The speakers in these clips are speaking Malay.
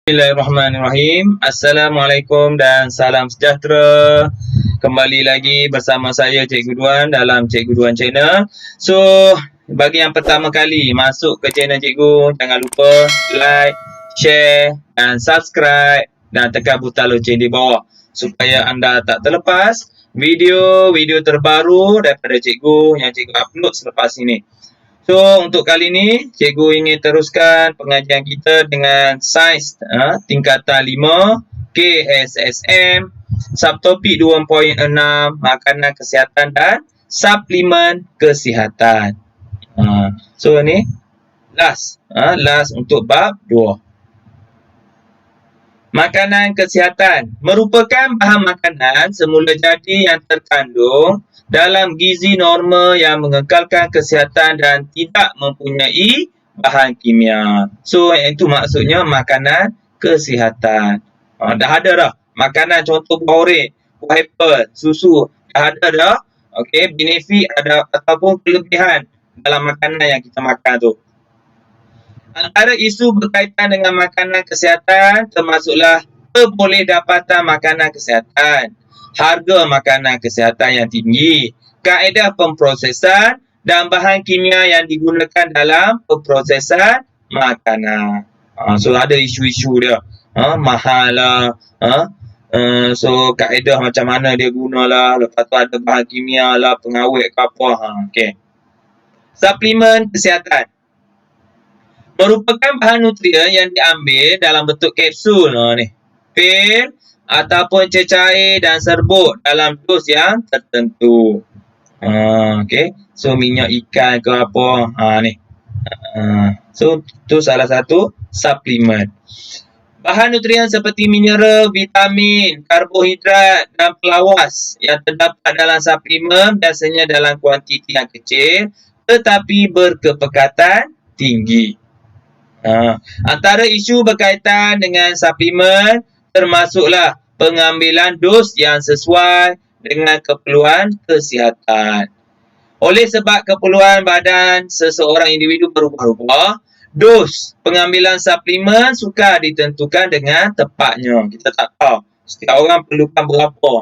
Bismillahirrahmanirrahim. Assalamualaikum dan salam sejahtera. Kembali lagi bersama saya Cikgu Duan dalam Cikgu Duan Channel. So, bagi yang pertama kali masuk ke channel Cikgu, jangan lupa like, share dan subscribe dan tekan butang loceng di bawah supaya anda tak terlepas video-video terbaru daripada Cikgu yang Cikgu upload selepas ini. So, untuk kali ini, Cikgu ingin teruskan pengajian kita dengan sains tingkatan 5, KSSM, subtopik 2.6, makanan kesihatan dan suplemen kesihatan. So, ni last untuk bab 2. Makanan kesihatan merupakan bahan makanan semula jadi yang terkandung dalam gizi normal yang mengekalkan kesihatan dan tidak mempunyai bahan kimia. So, itu maksudnya makanan kesihatan. Dah ada dah. Makanan contoh buah oren, buah apple, susu. Dah ada dah. Okey, benefit ada ataupun kelebihan dalam makanan yang kita makan tu. Antara isu berkaitan dengan makanan kesihatan termasuklah pebolehdapatan makanan kesihatan, harga makanan kesihatan yang tinggi, kaedah pemprosesan dan bahan kimia yang digunakan dalam pemprosesan makanan. So, ada isu-isu dia. Mahal lah. So, kaedah macam mana dia gunalah. Lepas tu ada bahan kimia lah, pengawet ke apa. Okay. Suplemen kesihatan merupakan bahan nutrien yang diambil dalam bentuk kapsul ni, pil ataupun cecair dan serbuk dalam dos yang tertentu. Okey, so minyak ikan ke apa ni. So tu salah satu suplemen. Bahan nutrien seperti mineral, vitamin, karbohidrat dan pelawas yang terdapat dalam suplemen biasanya dalam kuantiti yang kecil tetapi berkepekatan tinggi. Antara isu berkaitan dengan suplemen termasuklah pengambilan dos yang sesuai dengan keperluan kesihatan. Oleh sebab keperluan badan seseorang individu berubah-ubah, dos pengambilan suplemen sukar ditentukan dengan tepatnya. Kita tak tahu setiap orang perlukan berapa.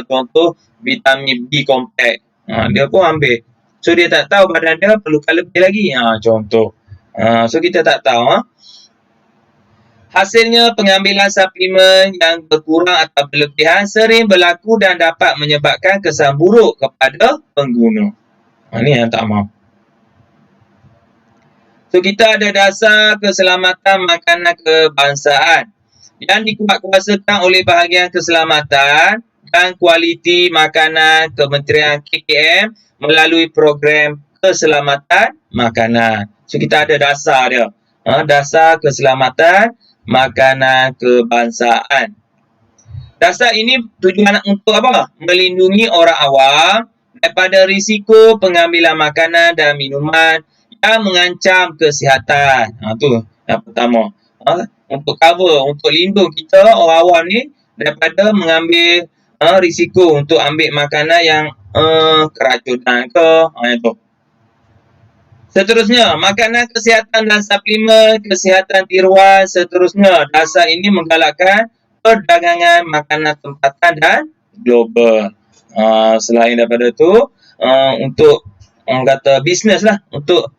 Contoh vitamin B kompleks, dia pun ambil. So dia tak tahu badan dia perlukan lebih lagi. Contoh. So kita tak tahu. Hasilnya pengambilan suplemen yang berkurang atau berlebihan sering berlaku dan dapat menyebabkan kesan buruk kepada pengguna. Ini yang tak mahu. So kita ada dasar keselamatan makanan kebangsaan yang dikuatkuasakan oleh bahagian keselamatan dan kualiti makanan Kementerian KKM melalui program keselamatan makanan. So kita ada dasar dia. Dasar keselamatan makanan kebangsaan. Dasar ini tujuan untuk apa? Melindungi orang awam daripada risiko pengambilan makanan dan minuman yang mengancam kesihatan. Tu yang pertama. Untuk cover, untuk lindung kita orang awam ni daripada mengambil risiko untuk ambil makanan yang keracunan ke. Itu. Seterusnya, makanan kesihatan dan suplemen kesihatan tiruan. Seterusnya, dasar ini menggalakkan perdagangan makanan tempatan dan global. Selain daripada tu, untuk orang kata bisnes lah, untuk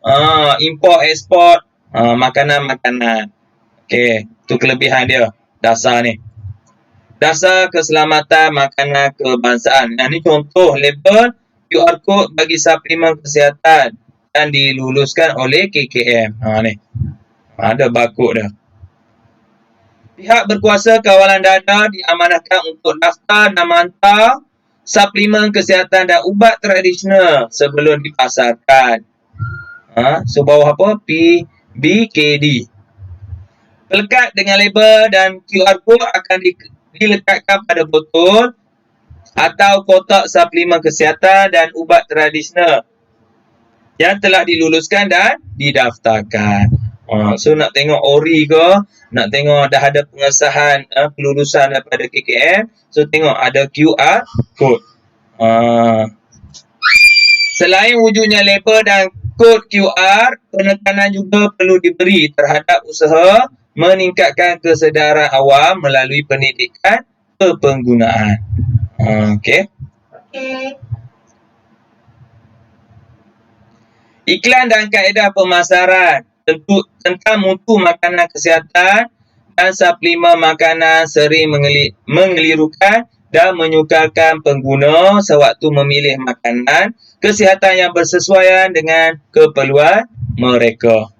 import ekspor makanan-makanan. Okey, tu kelebihan dia dasar ni. Dasar keselamatan makanan kebangsaan. Yang ni contoh label QR code bagi suplemen kesihatan dan diluluskan oleh KKM. Ni. Ada barcode dia. Pihak berkuasa kawalan dana diamanahkan untuk daftar dan mantau suplemen kesihatan dan ubat tradisional sebelum dipasarkan. So bawah apa? PBKD. Pelekat dengan label dan QR code akan dilekatkan pada botol atau kotak suplemen kesihatan dan ubat tradisional yang telah diluluskan dan didaftarkan. So nak tengok ori ke, nak tengok dah ada pengesahan kelulusan daripada KKM, so tengok ada QR code. Selain wujudnya label dan kod QR, penekanan juga perlu diberi terhadap usaha meningkatkan kesedaran awam melalui pendidikan kepenggunaan. Okey. Iklan dan kaedah pemasaran tentang mutu makanan kesihatan dan suplemen makanan sering mengelirukan dan menyukarkan pengguna sewaktu memilih makanan kesihatan yang bersesuaian dengan keperluan mereka.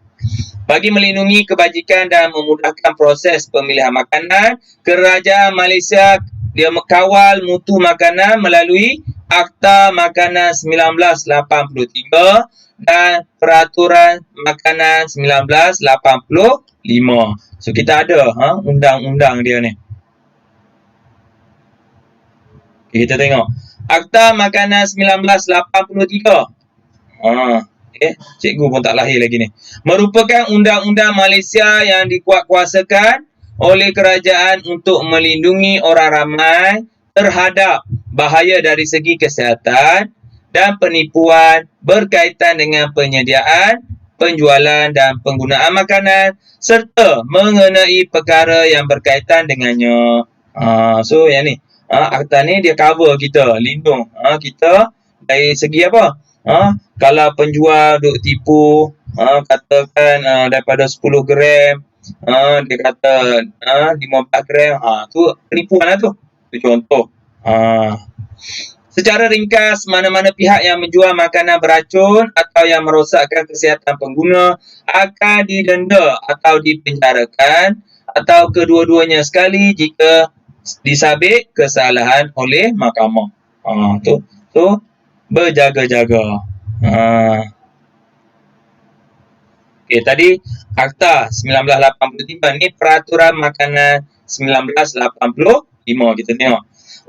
Bagi melindungi kebajikan dan memudahkan proses pemilihan makanan, Kerajaan Malaysia dia mengkawal mutu makanan melalui Akta Makanan 1983 dan Peraturan Makanan 1985. So kita ada undang-undang dia ni. Okay, kita tengok. Akta Makanan 1983. Cikgu pun tak lahir lagi ni. Merupakan undang-undang Malaysia yang dikuatkuasakan oleh kerajaan untuk melindungi orang ramai terhadap bahaya dari segi kesihatan dan penipuan berkaitan dengan penyediaan, penjualan dan penggunaan makanan serta mengenai perkara yang berkaitan dengannya. So yang ni, akta ni dia cover kita, lindung kita dari segi apa? Kalau penjual duk tipu, katakan daripada 10 gram, dia kata 15 gram, tu penipuan lah tu. Itu contoh. Secara ringkas, mana-mana pihak yang menjual makanan beracun atau yang merosakkan kesihatan pengguna akan didenda atau dipenjarakan atau kedua-duanya sekali jika disabit kesalahan oleh mahkamah. Tu berjaga-jaga. Okey, tadi Akta 1983 ni Peraturan Makanan 1985. Kita tengok.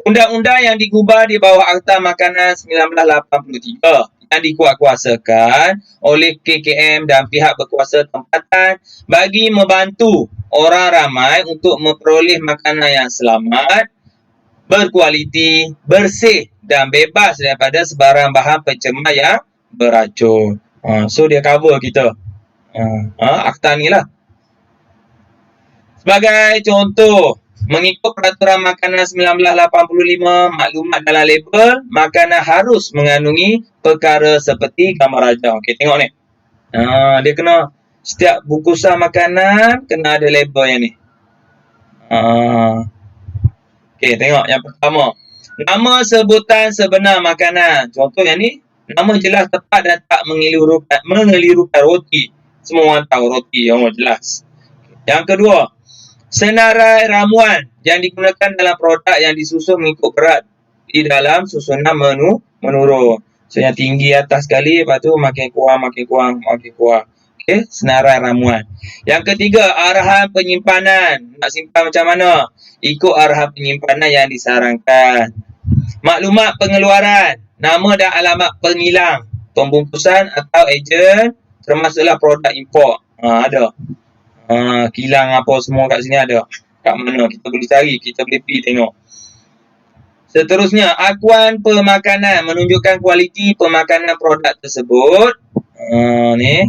Undang-undang yang digubah di bawah Akta Makanan 1983 yang dikuatkuasakan oleh KKM dan pihak berkuasa tempatan bagi membantu orang ramai untuk memperoleh makanan yang selamat, berkualiti, bersih dan bebas daripada sebarang bahan pencemar yang beracun. So dia cover kita. Akta ni lah. Sebagai contoh, mengikut Peraturan Makanan 1985, maklumat dalam label makanan harus mengandungi perkara seperti gambar rajah. Okey, tengok ni. Dia kena setiap bungkusan makanan kena ada label yang ni. Okey, tengok yang pertama. Nama sebutan sebenar makanan. Contoh yang ni, nama jelas tepat dan tak mengelirukan roti. Semua orang tahu roti, jelas. Yang kedua, senarai ramuan yang digunakan dalam produk yang disusun mengikut berat di dalam susunan menu menurun. So yang tinggi atas sekali, lepas tu makin kurang. Okey, senarai ramuan. Yang ketiga, arahan penyimpanan. Nak simpan macam mana? Ikut arahan penyimpanan yang disarankan. Maklumat pengeluaran, nama dan alamat pengilang, pembungkusan atau ejen, termasuklah produk import. Ada. Kilang apa semua kat sini ada. Kat mana? Kita boleh cari, kita boleh pergi tengok. Seterusnya, akuan pemakanan menunjukkan kualiti pemakanan produk tersebut. Ni.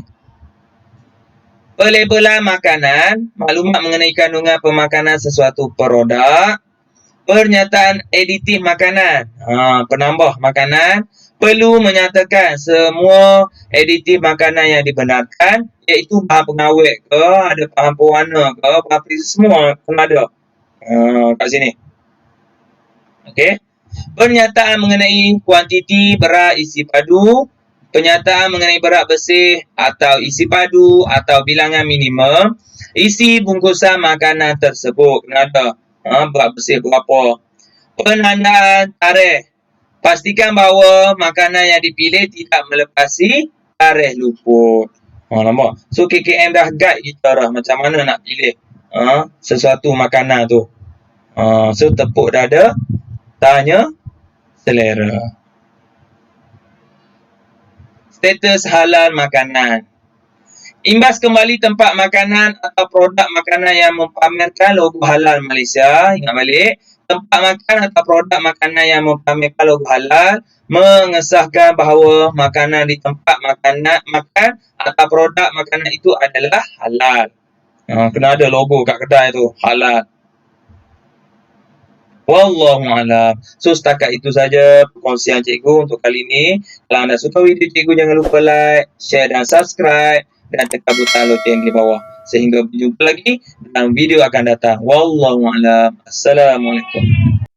Pelabelan makanan, maklumat mengenai kandungan pemakanan sesuatu produk. Pernyataan aditif makanan, penambah makanan, perlu menyatakan semua aditif makanan yang dibenarkan, iaitu bahan pengawet ke, ada bahan pewarna ke, bahan perisai, semua kena ada kat sini. Okey. Pernyataan mengenai kuantiti berat isi padu, pernyataan mengenai berat bersih atau isi padu atau bilangan minimum, isi bungkusan makanan tersebut kena ada. Berat bersih berapa. Penandaan tarikh. Pastikan bahawa makanan yang dipilih tidak melepasi tarikh luput. Nampak? So KKM dah guide kita dah macam mana nak pilih sesuatu makanan tu. So tepuk dada, tanya selera. Status halal makanan. Imbas kembali tempat makanan atau produk makanan yang mempamerkan logo halal Malaysia, ingat balik, tempat makan atau produk makanan yang mempamerkan logo halal mengesahkan bahawa makanan di tempat makan atau produk makanan itu adalah halal. Kena ada logo kat kedai tu, halal. Wallahualam. So setakat itu saja perkongsian cikgu untuk kali ini. Kalau anda suka video cikgu, jangan lupa like, share dan subscribe dan tekan butang loceng di bawah. Sehingga berjumpa lagi dalam video akan datang. Wallahualam. Assalamualaikum.